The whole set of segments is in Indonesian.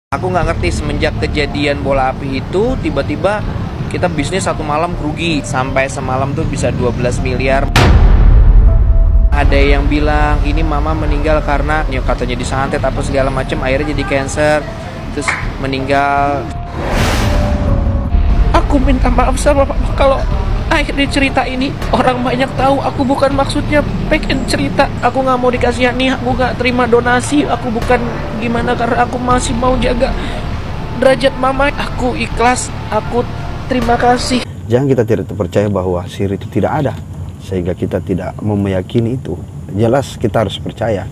Aku nggak ngerti semenjak kejadian bola api itu tiba-tiba kita bisnis satu malam rugi sampai semalam tuh bisa 12 miliar. Ada yang bilang ini mama meninggal karena katanya disantet apa segala macam, akhirnya jadi cancer terus meninggal. Aku minta maaf sama papa kalau akhirnya cerita ini orang banyak tahu. Aku bukan maksudnya pengen cerita, aku nggak mau dikasihani, aku nggak terima donasi, aku bukan gimana, karena aku masih mau jaga derajat mama. Aku ikhlas, aku terima kasih. Jangan kita tidak percaya bahwa sihir itu tidak ada sehingga kita tidak meyakini itu. Jelas kita harus percaya,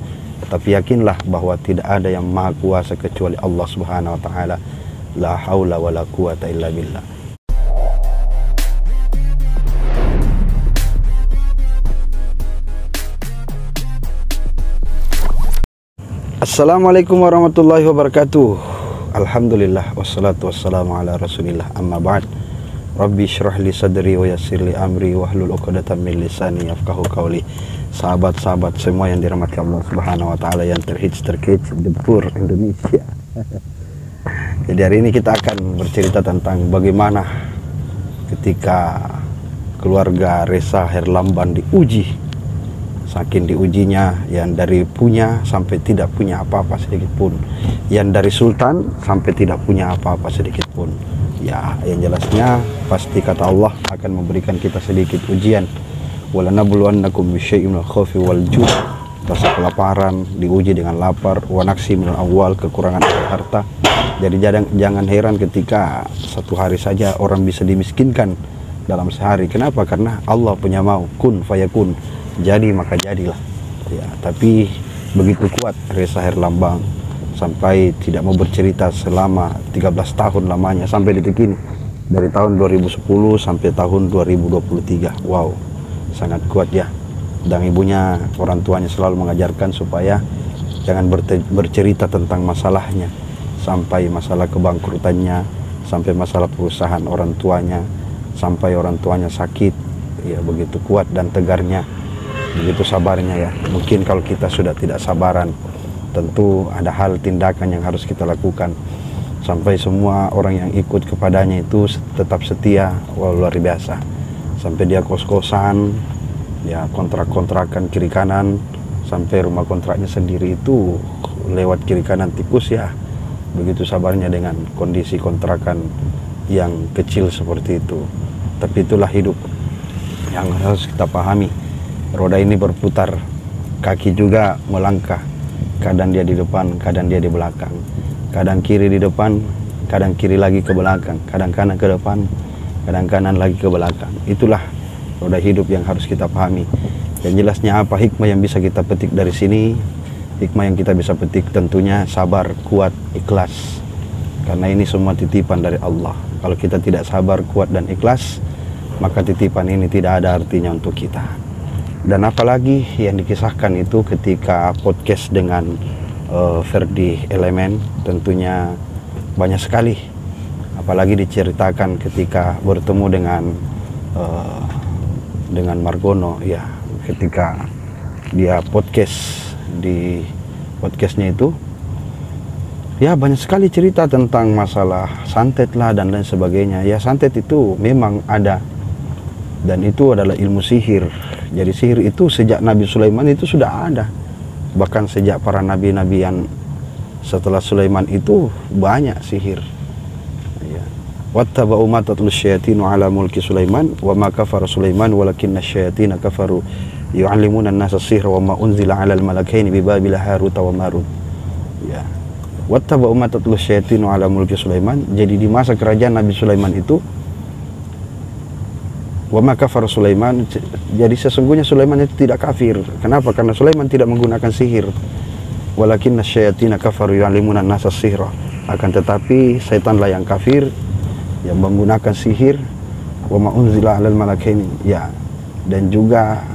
tapi yakinlah bahwa tidak ada yang maha kuasa kecuali Allah Subhanahu wa taala. La haula wala quwata illa billah. Assalamualaikum warahmatullahi wabarakatuh. Alhamdulillah wassalatu wassalamu ala rasulillah, amma ba'd. Rabbi syrah li sadri wa yassir li amri wahlul 'uqdatam min lisani yafqahu qawli. Sahabat-sahabat semua yang dirahmati Allah Subhanahu wa taala, yang terhits Depur Indonesia. Jadi hari ini kita akan bercerita tentang bagaimana ketika keluarga Reza Herlambang diuji. Saking diujinya, yang dari punya sampai tidak punya apa-apa sedikit pun, yang dari sultan sampai tidak punya apa-apa sedikit pun. Ya, yang jelasnya pasti kata Allah akan memberikan kita sedikit ujian. Walanabluwannakum bisyai'in minal khaufi wal ju', rasa kelaparan, diuji dengan lapar, wa naqsi minal amwal, kekurangan harta. Jadi jangan heran ketika satu hari saja orang bisa dimiskinkan dalam sehari. Kenapa? Karena Allah punya mau, kun fayakun. Jadi maka jadilah ya. Tapi begitu kuat Reza Herlambang sampai tidak mau bercerita selama 13 tahun lamanya sampai detik ini, dari tahun 2010 sampai tahun 2023. Wow, sangat kuat ya. Dan ibunya, orang tuanya selalu mengajarkan supaya jangan bercerita tentang masalahnya, sampai masalah kebangkrutannya, sampai masalah perusahaan orang tuanya, sampai orang tuanya sakit. Ya, begitu kuat dan tegarnya, begitu sabarnya ya. Mungkin kalau kita sudah tidak sabaran, tentu ada hal tindakan yang harus kita lakukan. Sampai semua orang yang ikut kepadanya itu tetap setia, luar biasa. Sampai dia kos-kosan, ya kontrak-kontrakan kiri kanan, sampai rumah kontraknya sendiri itu lewat kiri kanan tikus ya. Begitu sabarnya dengan kondisi kontrakan yang kecil seperti itu. Tapi itulah hidup yang harus kita pahami. Roda ini berputar, kaki juga melangkah. Kadang dia di depan, kadang dia di belakang. Kadang kiri di depan, kadang kiri lagi ke belakang. Kadang kanan ke depan, kadang kanan lagi ke belakang. Itulah roda hidup yang harus kita pahami. Dan jelasnya apa hikmah yang bisa kita petik dari sini? Hikmah yang kita bisa petik tentunya sabar, kuat, ikhlas. Karena ini semua titipan dari Allah. Kalau kita tidak sabar, kuat, dan ikhlas, maka titipan ini tidak ada artinya untuk kita. Dan apalagi yang dikisahkan itu ketika podcast dengan Ferdi Elemen, tentunya banyak sekali. Apalagi diceritakan ketika bertemu dengan Margono ya, ketika dia podcast di podcastnya itu ya, banyak sekali cerita tentang masalah santet lah dan lain sebagainya. Ya, santet itu memang ada, dan itu adalah ilmu sihir. Jadi sihir itu sejak Nabi Sulaiman itu sudah ada. Bahkan sejak para nabi-nabi yang setelah Sulaiman itu banyak sihir. Ya. Wattaba'u ma tatlus syayatinu ala mulki Sulaiman wa ma kafara Sulaiman walakinna syayatina kafaru yu'allimuna an-nasa sihra wa ma unzila 'alal malakaini bi Babil Harut wa Marut. Ya. Wattaba'u ma tatlus syayatinu ala mulki Sulaiman. Jadi di masa kerajaan Nabi Sulaiman itu, wa ma kafara Sulaiman, jadi sesungguhnya Sulaiman itu tidak kafir. Kenapa? Karena Sulaiman tidak menggunakan sihir. Walakinna syayatina kafaru yu'allimuna an-nasa sihra. Akan tetapi setanlah yang kafir, yang menggunakan sihir. Wa ma unzila 'alal malakaini, ya. Dan juga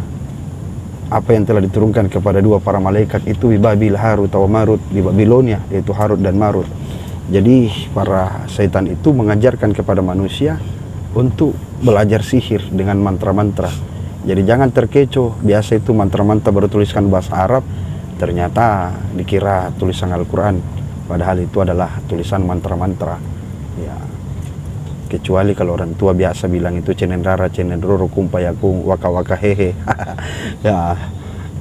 apa yang telah diturunkan kepada dua para malaikat itu di Babil Harut wa Marut, di Babilonia, yaitu Harut dan Marut. Jadi para setan itu mengajarkan kepada manusia untuk belajar sihir dengan mantra-mantra. Jadi jangan terkecoh, biasa itu mantra-mantra bertuliskan bahasa Arab, ternyata dikira tulisan Al-Quran. padahal itu adalah tulisan mantra-mantra. Ya, kecuali kalau orang tua biasa bilang itu cenendara cenendroro kumpayakung waka waka hehe. Ya,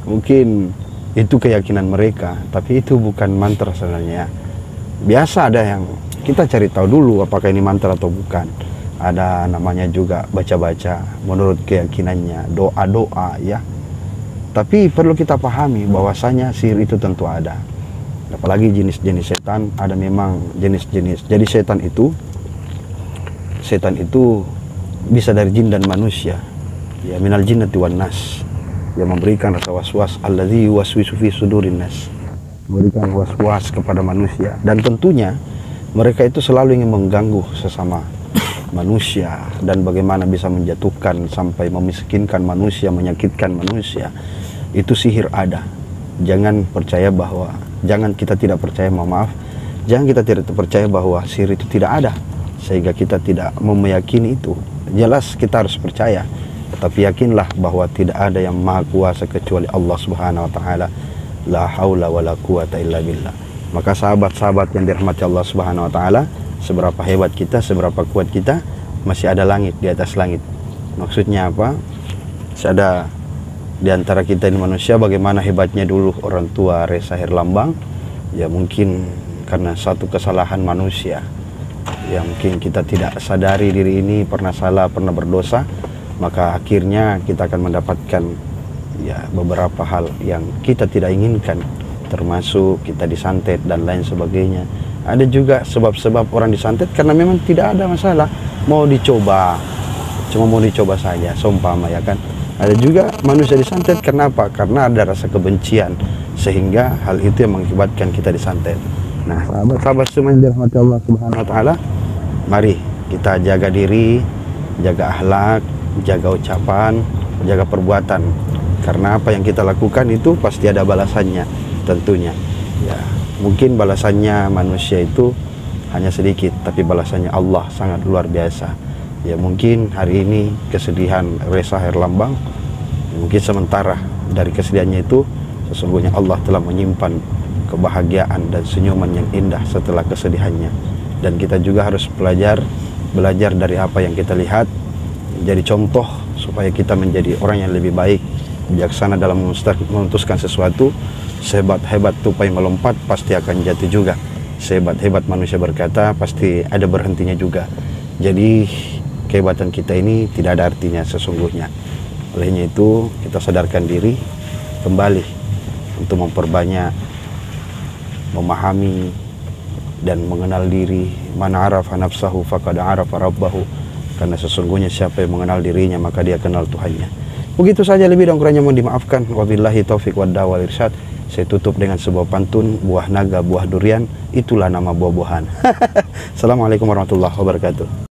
mungkin itu keyakinan mereka, tapi itu bukan mantra sebenarnya. Biasa ada yang kita cari tahu dulu apakah ini mantra atau bukan. Ada namanya juga baca-baca menurut keyakinannya, doa-doa ya. Tapi perlu kita pahami bahwasanya sihir itu tentu ada. Apalagi jenis-jenis setan, ada memang jenis-jenis. Jadi setan itu bisa dari jin dan manusia. Ya, minal jinnati wan nas. Yang memberikan rasa was-was, alladzi yuwaswisu fi sudurin nas. Memberikan was-was kepada manusia, dan tentunya mereka itu selalu ingin mengganggu sesama manusia, dan bagaimana bisa menjatuhkan sampai memiskinkan manusia, menyakitkan manusia. Itu sihir ada. Jangan kita tidak percaya, jangan kita tidak percaya bahwa sihir itu tidak ada sehingga kita tidak meyakini itu. Jelas kita harus percaya, tapi yakinlah bahwa tidak ada yang maha kuasa kecuali Allah Subhanahu wa taala. La haula wala quwata illa billah. Maka sahabat-sahabat yang dirahmati Allah Subhanahu wa taala, seberapa hebat kita, seberapa kuat kita, masih ada langit di atas langit. Maksudnya apa? Masih ada di antara kita ini manusia. Bagaimana hebatnya dulu orang tua Reza Herlambang, ya mungkin karena satu kesalahan manusia, ya mungkin kita tidak sadari diri ini pernah salah, pernah berdosa, maka akhirnya kita akan mendapatkan ya beberapa hal yang kita tidak inginkan, termasuk kita disantet dan lain sebagainya. Ada juga sebab-sebab orang disantet karena memang tidak ada masalah, mau dicoba, cuma mau dicoba saja, seumpama ya kan. Ada juga manusia disantet karena apa? Karena ada rasa kebencian, sehingga hal itu yang mengakibatkan kita disantet. Nah, sahabat-sahabat semua yang dirahmati Allah Subhanahu wa taala, mari kita jaga diri, jaga akhlak, jaga ucapan, jaga perbuatan. Karena apa yang kita lakukan itu pasti ada balasannya tentunya. Ya, mungkin balasannya manusia itu hanya sedikit, tapi balasannya Allah sangat luar biasa. Ya, mungkin hari ini kesedihan Reza Herlambang, mungkin sementara dari kesedihannya itu, sesungguhnya Allah telah menyimpan kebahagiaan dan senyuman yang indah setelah kesedihannya. Dan kita juga harus belajar dari apa yang kita lihat, jadi contoh supaya kita menjadi orang yang lebih baik, bijaksana dalam memutuskan sesuatu. Sehebat-hebat tupai melompat pasti akan jatuh juga. Sehebat-hebat manusia berkata pasti ada berhentinya juga. Jadi kehebatan kita ini tidak ada artinya sesungguhnya. Olehnya itu kita sadarkan diri kembali untuk memperbanyak memahami dan mengenal diri. Man arafa nafsahu faqad arafa rabbahu. Karena sesungguhnya siapa yang mengenal dirinya maka dia kenal Tuhannya. Begitu saja, lebih dan kurangnya mohon dimaafkan. Wabillahi taufiq wadda'al wal irsyad. Saya tutup dengan sebuah pantun, buah naga, buah durian, itulah nama buah-buahan. Assalamualaikum warahmatullahi wabarakatuh.